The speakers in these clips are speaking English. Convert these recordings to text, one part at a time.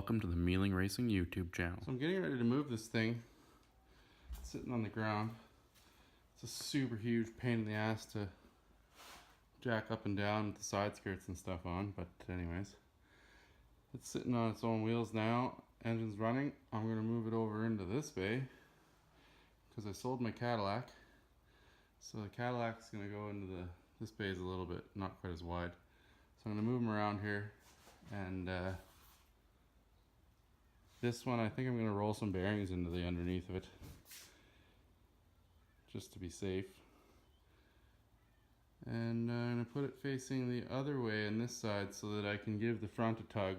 Welcome to the Mealing Racing YouTube channel. So I'm getting ready to move this thing. It's sitting on the ground. It's a super huge pain in the ass to jack up and down with the side skirts and stuff on, but anyways. It's sitting on its own wheels now. Engine's running. I'm going to move it over into this bay because I sold my Cadillac. So the Cadillac's going to go into this bay is a little bit, not quite as wide. So I'm going to move them around here, and this one I think I'm going to roll some bearings into the underneath of it just to be safe. And I'm going to put it facing the other way on this side so that I can give the front a tug,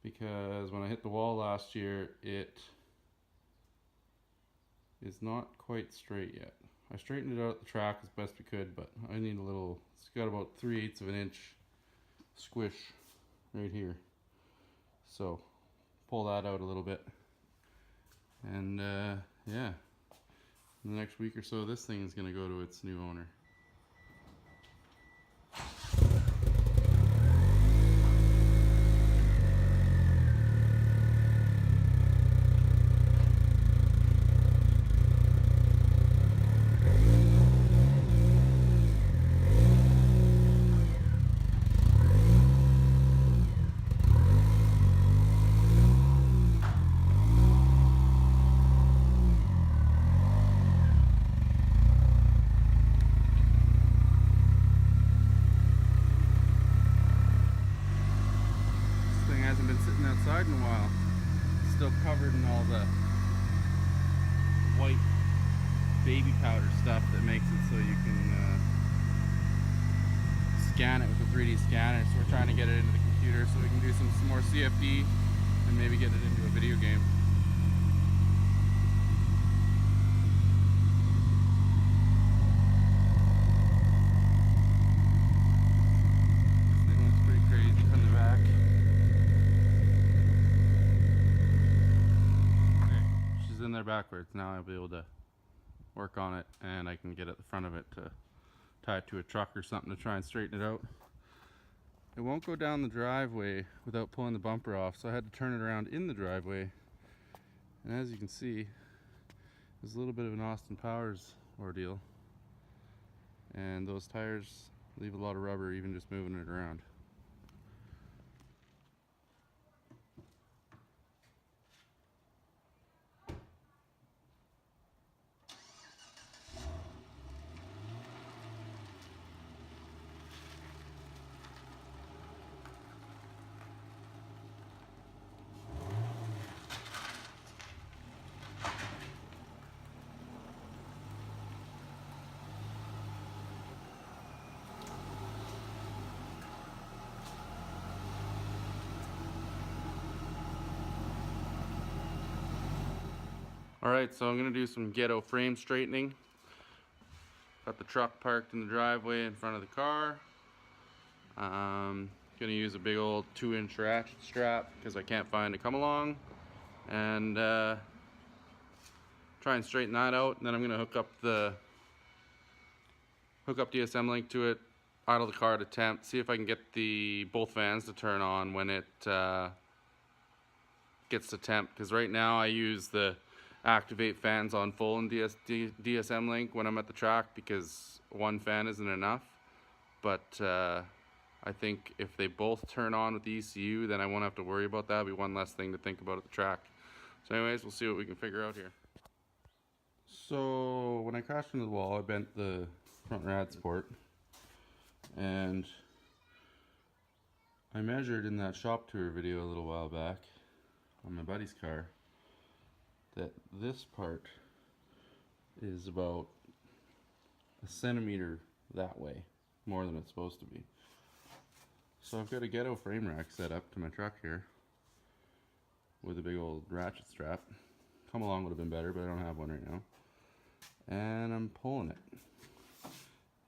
because when I hit the wall last year it is not quite straight yet. I straightened it out at the track as best we could, but I need a little, it's got about 3/8 of an inch squish right here. So pull that out a little bit, and yeah, in the next week or so this thing is going to go to its new owner. Hasn't been sitting outside in a while. Still covered in all the white baby powder stuff that makes it so you can scan it with a 3D scanner. So we're trying to get it into the computer so we can do some more CFD and maybe get it into a video game. In there backwards. Now I'll be able to work on it, and I can get at the front of it to tie it to a truck or something to try and straighten it out. It won't go down the driveway without pulling the bumper off, so I had to turn it around in the driveway. And as you can see, there's a little bit of an Austin Powers ordeal, and those tires leave a lot of rubber even just moving it around. Alright, so I'm going to do some ghetto frame straightening. Got the truck parked in the driveway in front of the car. Going to use a big old 2-inch ratchet strap because I can't find a come along. And try and straighten that out. And then I'm going to hook up DSM-link to it, idle the car at a temp, see if I can get both fans to turn on when it gets to temp. Because right now I use the activate fans on full in DSM-link when I'm at the track because one fan isn't enough. But I think if they both turn on with the ECU, then I won't have to worry about that. It'll be one less thing to think about at the track. So anyways, we'll see what we can figure out here. So when I crashed into the wall, I bent the front rad support, and I measured in that shop tour video a little while back on my buddy's car that this part is about a centimeter that way, more than it's supposed to be. So I've got a ghetto frame rack set up to my truck here with a big old ratchet strap. Come along would have been better, but I don't have one right now. And I'm pulling it.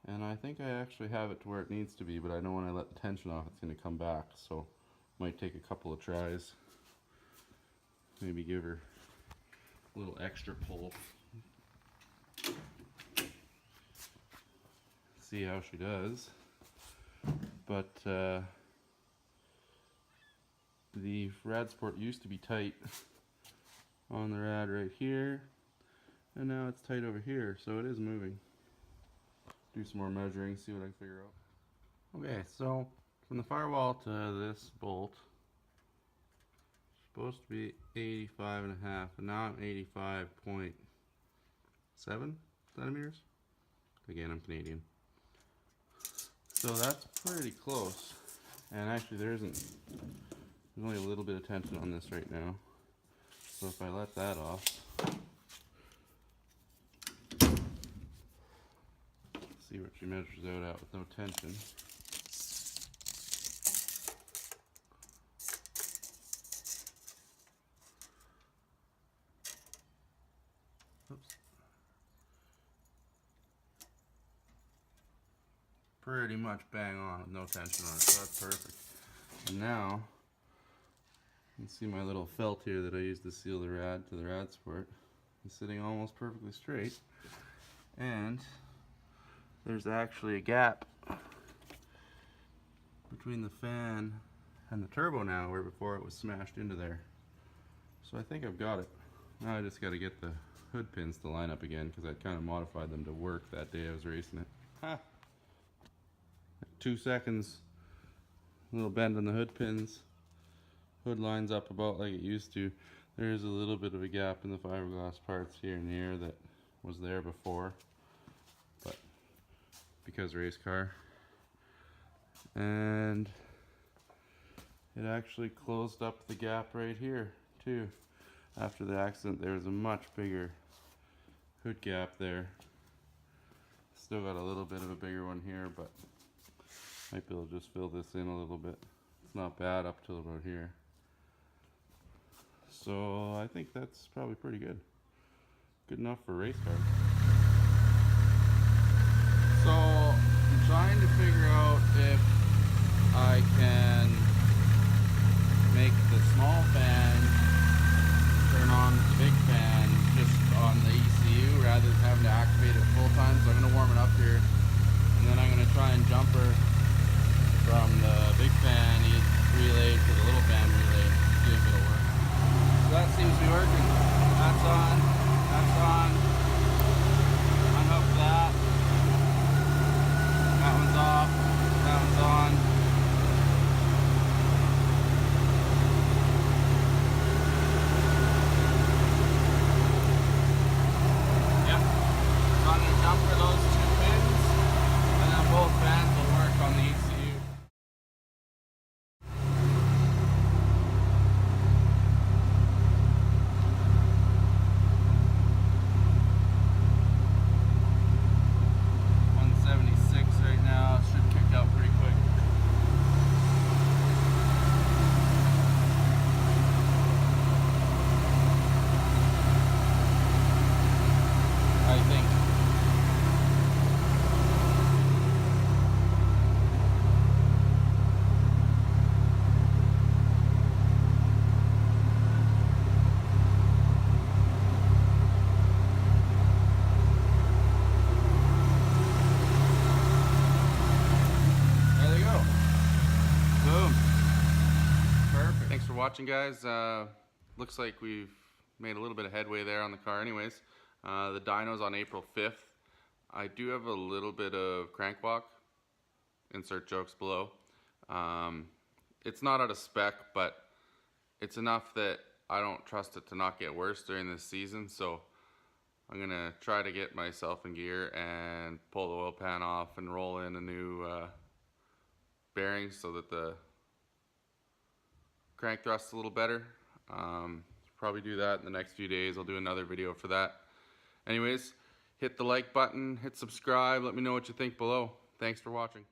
And I think I actually have it to where it needs to be, but I know when I let the tension off it's going to come back, so might take a couple of tries. Maybe give her a little extra pull. See how she does. But the rad support used to be tight on the rad right here, and now it's tight over here, so it is moving. Do some more measuring, see what I can figure out. Okay, so from the firewall to this bolt, supposed to be 85.5, and now I'm 85.7 centimeters. Again, I'm Canadian. So that's pretty close. And actually there's only a little bit of tension on this right now. So if I let that off, see what she measures out at with no tension. Oops. Pretty much bang on with no tension on it, so that's perfect. And now, you can see my little felt here that I used to seal the rad to the rad support. It's sitting almost perfectly straight. And there's actually a gap between the fan and the turbo now, where before it was smashed into there. So I think I've got it. Now I just got to get the hood pins to line up again, because I kind of modified them to work that day I was racing it. Ha! 2 seconds, little bend on the hood pins. Hood lines up about like it used to. There's a little bit of a gap in the fiberglass parts here and here that was there before, but because race car. And it actually closed up the gap right here too. After the accident, there was a much bigger hood gap there. Still got a little bit of a bigger one here, but might be able to just fill this in a little bit. It's not bad up till about here. So I think that's probably pretty good. Good enough for race cars. So I'm trying to figure out if I can make the small fan turn on the big fan just on the ECU rather than having to activate it full time. So I'm going to warm it up here, and then I'm going to try and jumper from the big fan relay to the little fan relay, see if it'll work. So that seems to be working. That's on. That's on. Unhook that. That one's off. That one's on. Yep. So I'm going to jumper those 2 pins, and then both fans will work on the ECU. Watching, guys. Looks like we've made a little bit of headway there on the car anyways. The dyno's on April 5th. I do have a little bit of crank walk. Insert jokes below. It's not out of spec, but it's enough that I don't trust it to not get worse during this season, so I'm gonna try to get myself in gear and pull the oil pan off and roll in a new bearing so that the crank thrust's a little better. Probably do that in the next few days. I'll do another video for that. Anyways, hit the like button, hit subscribe, let me know what you think below. Thanks for watching.